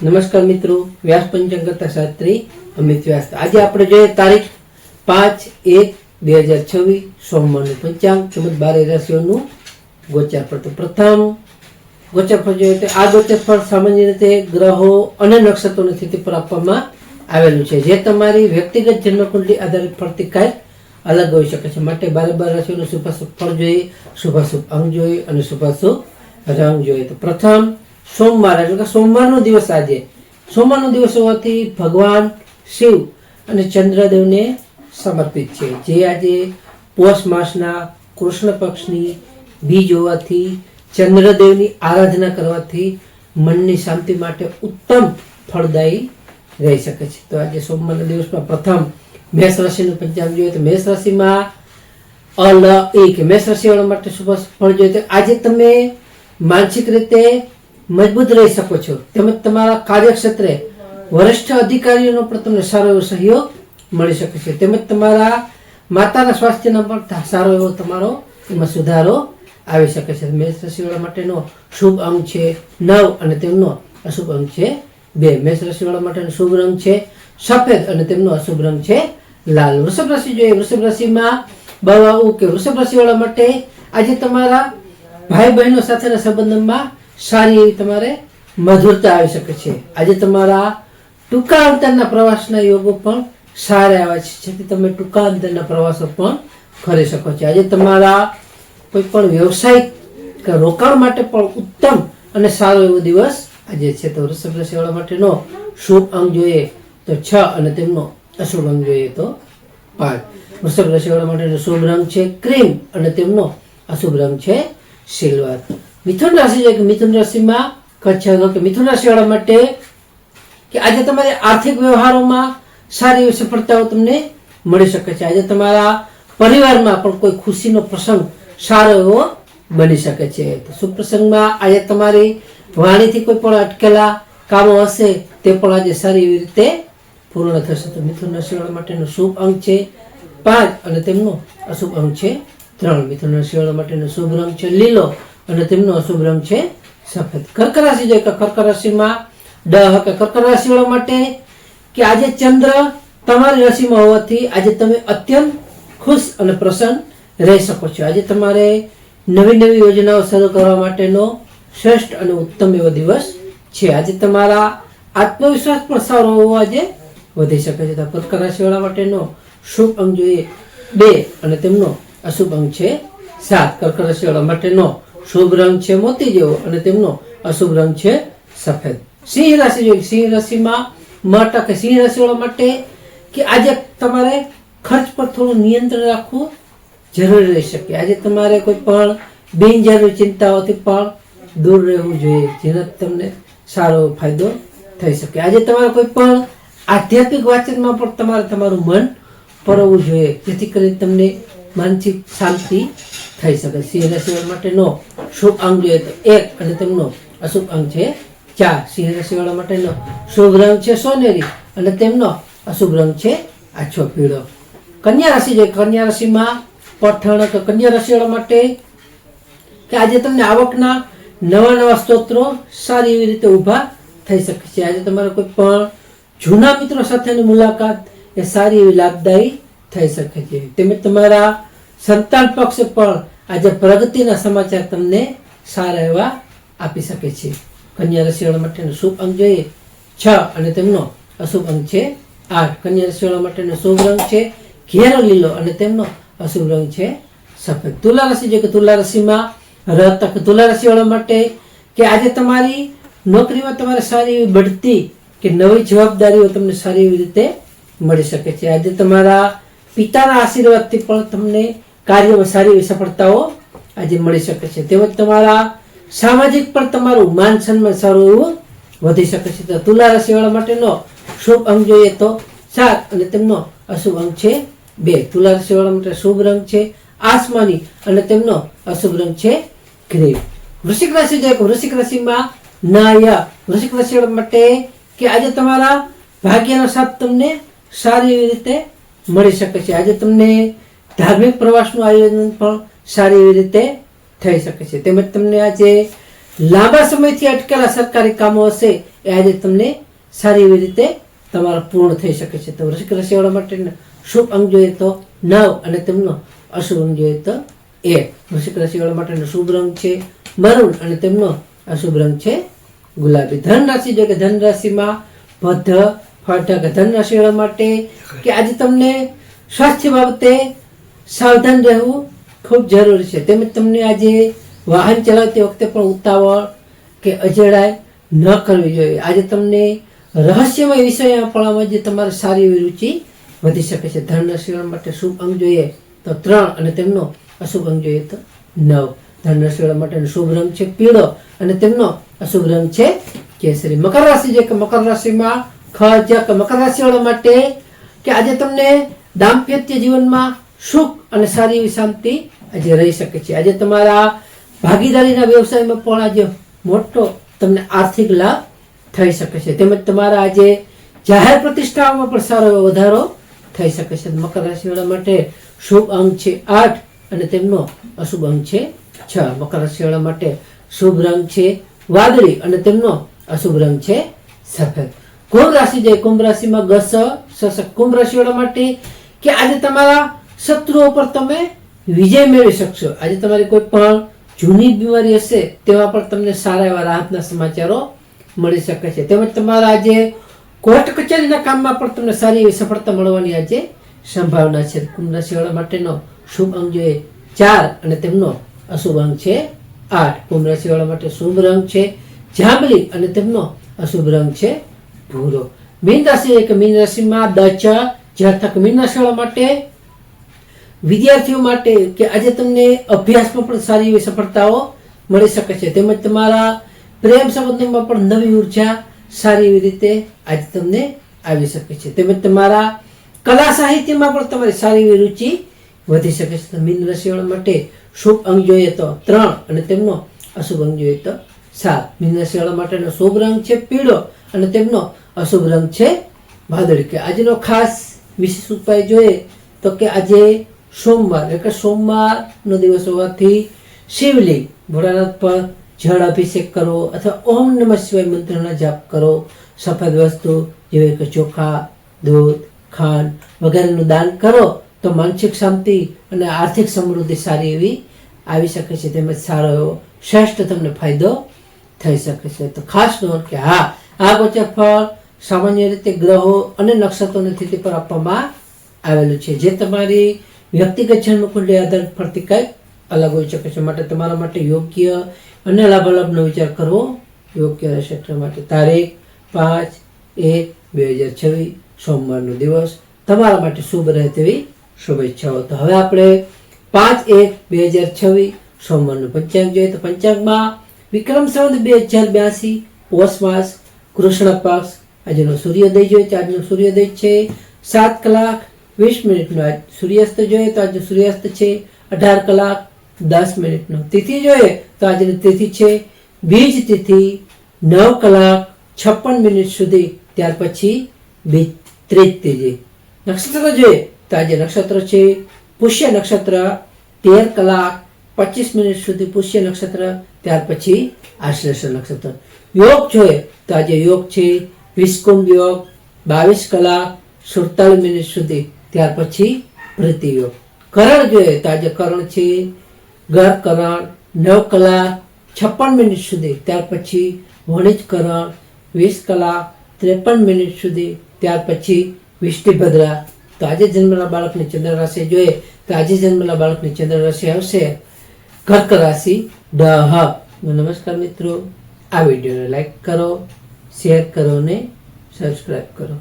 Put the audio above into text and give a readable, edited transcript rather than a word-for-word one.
નમસ્કાર મિત્રો, વ્યાસ પંચાંગ કરતા શાસ્ત્રી અમિત વ્યાસ. આજે આપણે જોઈએ તારીખ 5/1/2026 સોમવારનું પંચાંગ તેમજ 12 રાશિઓનું ગોચર ફળ. તો પ્રથમ ગોચર ફળ જોઈએ તો આ ગોચર ફળ સામાન્ય રીતે ગ્રહો અને નક્ષત્રોની સ્થિતિ પર આપવામાં આવેલું છે, જે તમારી વ્યક્તિગત જન્મકુંડલી આધારિત ફળથી કાંઈક અલગ હોઈ શકે છે. માટે 12 રાશિઓનું શુભાશુભ ફળ જોઈએ, શુભાશુભ અંગ જોઈએ અને શુભાશુભ રંગ જોઈએ. તો પ્રથમ સોમવાર એટલે કે સોમવારનો દિવસ. આજે સોમવારનો દિવસ હોવાથી ભગવાન શિવ અને ચંદ્રદેવને સમર્પિત છે, જે આજે પોષ માસના કૃષ્ણ પક્ષની બીજ હોવાથી ચંદ્રદેવની આરાધના કરવાથી મનની શાંતિ માટે ઉત્તમ ફળદાયી રહી શકે છે. તો આજે સોમવારના દિવસમાં પ્રથમ મેષ રાશિનું પંચાંગ જોઈએ તો મેષ રાશિમાં મેષ રાશિવાળા માટે શુભ ફળ જોઈએ તો આજે તમે માનસિક રીતે મજબૂત રહી શકો છો, તેમજ તમારા કાર્યક્ષેત્રે વરિષ્ઠ અધિકારીઓનો પણ તમને સારો એવો સહયોગ મળી શકે છે, તેમજ તમારા માતાના સ્વાસ્થ્યનો પણ સારો એવો તમારો એમાં સુધારો આવી શકે છે. મેષ રાશિવાળા માટેનો શુભ અંક છે 9 અને તેમનો અશુભ અંક છે 2. મેષ રાશિવાળા માટેનો શુભ રંગ છે સફેદ અને તેમનો અશુભ રંગ છે લાલ. વૃષભ રાશિ જોઈએ. વૃષભ રાશિમાં વૃષભ રાશિવાળા માટે આજે તમારા ભાઈ બહેનો સાથેના સંબંધમાં સારી એવી તમારે મધુરતા આવી શકે છે. આજે તમારા ટૂંકા અંતરના પ્રવાસના યોગો પણ સારા આવે છે, જેથી તમે ટૂંકા અંતરના પ્રવાસો પણ કરી શકો છો. આજે તમારા કોઈ પણ વ્યવસાયિક રોકાણ માટે પણ ઉત્તમ અને સારો એવો દિવસ આજે છે. તો વૃષભ રાશિવાળા માટેનો શુભ અંક જોઈએ તો 6 અને તેમનો અશુભ અંક જોઈએ તો 5. વૃષભ રાશિવાળા માટેનો શુભ રંગ છે ક્રીમ અને તેમનો અશુભ રંગ છે સિલ્વર. મિથુન રાશિ છે કે મિથુન રાશિમાં મિથુન રાશિવાળા માટે કે આજે તમારે આર્થિક વ્યવહારોમાં સારી એવી સફળતાઓ તમને મળી શકે છે. આજે તમારા પરિવારમાં પણ કોઈ ખુશીનો પ્રસંગ સારો એવો બની શકે છે. તો શુભ પ્રસંગમાં આજે તમારી વાણીથી કોઈ પણ અટકેલા કામો હશે તે પણ આજે સારી એવી રીતે પૂર્ણ થશે. તો મિથુન રાશિવાળા માટેનો શુભ અંક છે 5 અને તેમનો અશુભ અંક છે 3. મિથુન રાશિવાળા માટેનો શુભ રંગ છે લીલો અને તેમનો અશુભ રંગ છે સફેદ. કર્ક રાશિ જોઈએ કે કર્ક રાશિમાં કર્ક રાશિવાળા માટે કે આજે ચંદ્ર તમારી રાશિમાં હોવાથી આજે તમે અત્યંત ખુશ અને પ્રસન્ન રહી શકો છો. આજે તમારે નવી યોજનાઓ શરૂ કરવા માટેનો શ્રેષ્ઠ અને ઉત્તમ એવો દિવસ છે. આજે તમારા આત્મવિશ્વાસ પણ સારો હોવો આજે વધી શકે છે. તો કર્ક રાશિવાળા માટેનો શુભ અંક જોઈએ 2 અને તેમનો અશુભ અંક છે 7. કર્ક રાશિવાળા માટેનો શુભ રંગ છે મોતી જેવો અને તેમનો અશુભ રંગ છે સફેદ. સિંહ રાશિ જોઈએ. સિંહ રાશિમાં સિંહ રાશિવાળા માટે કે આજે તમારે ખર્ચ પર થોડું નિયંત્રણ રાખવું જરૂરી રહી શકે. આજે તમારે કોઈ પણ બિનજરૂરી ચિંતાઓથી પણ દૂર રહેવું જોઈએ, જેનાથી તમને સારો ફાયદો થઈ શકે. આજે તમારે કોઈ પણ આધ્યાત્મિક વાંચનમાં પણ તમારે તમારું મન પરવવું જોઈએ, જેથી કરીને તમને માનસિક શાંતિ થઈ શકે. સિંહ રાશિવાળા માટેનો શુભ અંક જોઈએ તો 1 અને તેમનો અશુભ અંક છે 4. સિંહ રાશિવાળા માટેનો શુભ રંગ છે સોનેરી અને તેમનો અશુભ રંગ છે આછો પીળો. કન્યા રાશિ જોઈએ. કન્યા રાશિમાં કન્યા રાશિવાળા માટે કે આજે તમને આવકના નવા સ્ત્રોતો સારી એવી રીતે ઊભા થઈ શકે છે. આજે તમારે કોઈ પણ જૂના મિત્રો સાથેની મુલાકાત એ સારી એવી લાભદાયી થઈ શકે છે. તેમજ તમારા સંતાન પક્ષ પણ આજે પ્રગતિના સમાચાર તમને સારા એવા આપી શકે છે. કન્યા રાશિવાળા માટેનો શુભ અંક જોઈએ 6 અને તેમનો અશુભ અંક છે 8. કન્યા રાશિવાળા માટેનો શુભ રંગ છે ઘેરો લીલો અને તેમનો અશુભ રંગ છે સફેદ. તુલા રાશિ જોઈએ કે તુલા રાશિમાં તુલા રાશિવાળા માટે કે આજે તમારી નોકરીમાં તમારે સારી એવી બઢતી કે નવી જવાબદારીઓ તમને સારી એવી રીતે મળી શકે છે. આજે તમારા પિતાના આશીર્વાદથી પણ તમને કાર્યમાં સારી એવી સફળતાઓ આજે મળી શકે છે. તેમજ તમારા સામાજિક પણ તમારું માન સન્માન સારું એવું વધી શકે છે. તો તુલા રાશિવાળા માટેનો શુભ અંક જોઈએ તો 7 અને તેમનો અશુભ અંક છે 2. તુલા રાશિવાળા માટે શુભ રંગ છે આસમાની અને તેમનો અશુભ રંગ છે ગ્રે. વૃશ્ચિક રાશિ જોઈએ. વૃશ્ચિક રાશિમાં વૃશ્ચિક રાશિવાળા માટે કે આજે તમારા ભાગ્યનો સાથ તમને સારી એવી રીતે મળી શકે છે. આજે તમને ધાર્મિક પ્રવાસનું આયોજન પણ સારી એવી રીતે થઈ શકે છે. તેમજ તમને આજે લાંબા સમયથી અટકેલા સરકારી કામો હશે એ આજે તમને સારી એવી રીતે તમારા પૂર્ણ થઈ શકે છે. તો વૃશ્ચિક રાશિવાળા માટે શુભ અંક જોઈએ તો 9 અને તેમનો અશુભ અંક જોઈએ તો 1. વૃશ્ચિક રાશિવાળા માટેનો શુભ રંગ છે મરૂન અને તેમનો અશુભ રંગ છે ગુલાબી. ધન રાશિ જોઈએ કે ધન રાશિમાં ભદ્ર ફાટક. ધન રાશિવાળા માટે કે આજે તમને સ્વાસ્થ્ય બાબતે સાવધાન રહેવું ખૂબ જરૂરી છે. તેમજ તમને આજે વાહન ચલાવતી વખતે પણ ઉતાવળ કે અજેડાઈ ન કરવી જોઈએ. આજે તમને રહસ્યમય વિષયમાં જે તમારે સારી એવી રુચિ વધી શકે છે. ધન રાશિવાળા માટે શુભ અંક જોઈએ તો 3 અને તેમનો અશુભ અંક જોઈએ તો 9. ધન રાશિવાળા માટેનો શુભ રંગ છે પીળો અને તેમનો અશુભ રંગ છે કેસરી. મકર રાશિ જે કે મકર રાશિમાં મકર રાશિવાળા માટે કે આજે તમને દાંપત્ય જીવનમાં સુખ અને સારી એવી શાંતિ આજે રહી શકે છે. આજે તમારા ભાગીદારીના વ્યવસાયમાં પણ આજે મોટો તમને આર્થિક લાભ થઈ શકે છે. તેમજ તમારા આજે જાહેર પ્રતિષ્ઠાઓમાં પણ સારો એવો વધારો થઈ શકે છે. મકર રાશિવાળા માટે શુભ અંક છે 8 અને તેમનો અશુભ અંક છે 6. મકર રાશિવાળા માટે શુભ રંગ છે વાદળી અને તેમનો અશુભ રંગ છે સફેદ. કુંભ રાશિ જે કુંભ રાશિમાં કુંભ રાશિવાળા માટે કે આજે તમારા શત્રુઓ પર તમે વિજય મેળવી શકશો. આજે તમારી કોઈ પણ જૂની બીમારી હશે તેમાં પણ તમને સારા એવા રાહતના સમાચારો મળી શકે છે. તેમજ તમારા આજે કોર્ટ કચેરીના કામમાં પણ તમને સારી એવી સફળતા મળવાની આજે સંભાવના છે. કુંભ રાશિવાળા માટેનો શુભ અંક જોઈએ 4 અને તેમનો અશુભ અંક છે 8. કુંભ રાશિવાળા માટે શુભ રંગ છે જાંબલી અને તેમનો અશુભ રંગ છે ભૂરો. મીન રાશિ કે મીન રાશિમાં મીન રાશિવાળા માટે વિદ્યાર્થીઓ માટે કે આજે તમને અભ્યાસમાં પણ સારી એવી સફળતાઓ મળી શકે છે. તેમજ તમારા પ્રેમ સંબંધોમાં પણ નવી ઉર્જા સારી એવી રીતે આજે તમને આવી શકે છે. તેમજ તમારા કલા સાહિત્યમાં પણ તમારી સારી એવી રુચિ વધી શકે છે. મીન રાશિવાળા માટે શુભ અંક જોઈએ તો 3 અને તેમનો અશુભ અંક જોઈએ તો 7. મીન રાશિવાળા માટેનો શુભ રંગ છે પીળો અને તેમનો અશુભ રંગ છે વાદળી. કે આજનો ખાસ વિશેષ ઉપાય જોઈએ તો કે આજે સોમવારનો દિવસ હોવાથી શિવલિંગ ભોળાનાથ પર જળ અભિષેક કરો અથવા ઓમ નમઃ શિવાય મંત્રના જાપ કરો. સફેદ વસ્તુ જેવી કે ચોખા દૂધ ખાંડ વગેરેનું દાન કરો તો માનસિક શાંતિ અને આર્થિક સમૃદ્ધિ સારી એવી આવી શકે છે. તેમજ સારો એવો શ્રેષ્ઠ તમને ફાયદો થઈ શકે છે. તો ખાસ નોંધ કે આ ગોચર ફળ સામાન્ય રીતે ગ્રહો અને નક્ષત્રોની સ્થિતિ પર આપવામાં આવેલું છે, જે તમારી વ્યક્તિગત જન્મકુંડલી આધારિત ફરતી કંઈક અલગ હોઈ શકે છે. માટે તમારા માટે યોગ્ય અને લાભાલાભનો વિચાર કરવો યોગ્ય રહેશે. એટલા માટે તારીખ 5/1/2026 સોમવારનો દિવસ તમારા માટે શુભ રહે તેવી શુભેચ્છાઓ. તો હવે આપણે 5/1/2026 સોમવારનું પંચાંગ જોઈએ તો પંચાંગમાં વિક્રમ સંવત 2082 પોષ માસ કૃષ્ણ પક્ષ આજનો સૂર્યોદય જોઈએ તો આજનો સૂર્યોદય છે 7:20 આજ સૂર્યાસ્ત જોઈએ તો આજનો સૂર્યાસ્ત છે 18:10. તિથિ જોઈએ તો આજની તિથિ છે બીજ તિથિ 9:56 સુધી, ત્યાર પછી બીજ ત્રીજ તિથિ. નક્ષત્ર જોઈએ તો આજે નક્ષત્ર છે પુષ્ય નક્ષત્ર 13:25 સુધી પુષ્ય નક્ષત્ર, ત્યાર પછી આશ્લેષ નક્ષત્ર. યોગ જોઈએ તો આજે યોગ છે વિષુકુંભ યોગ 22:47 સુધી, ત્યાર પછી પ્રતિ યોગ. કરણ જોઈએ તો આજે કરણ છે ગર કરણ 9:56 સુધી, ત્યાર પછી વણિજ કરણ 20:53 સુધી, ત્યાર પછી વિષ્ટિભદ્રા. તો આજે જન્મેલા બાળકની ચંદ્ર રાશિ જોઈએ તો આજે જન્મેલા બાળકની ચંદ્ર રાશિ આવશે કર્ક રાશિ ઢ. નમસ્કાર મિત્રો, આ વિડીયોને લાઈક કરો, શેર કરો અને સબસ્ક્રાઈબ કરો.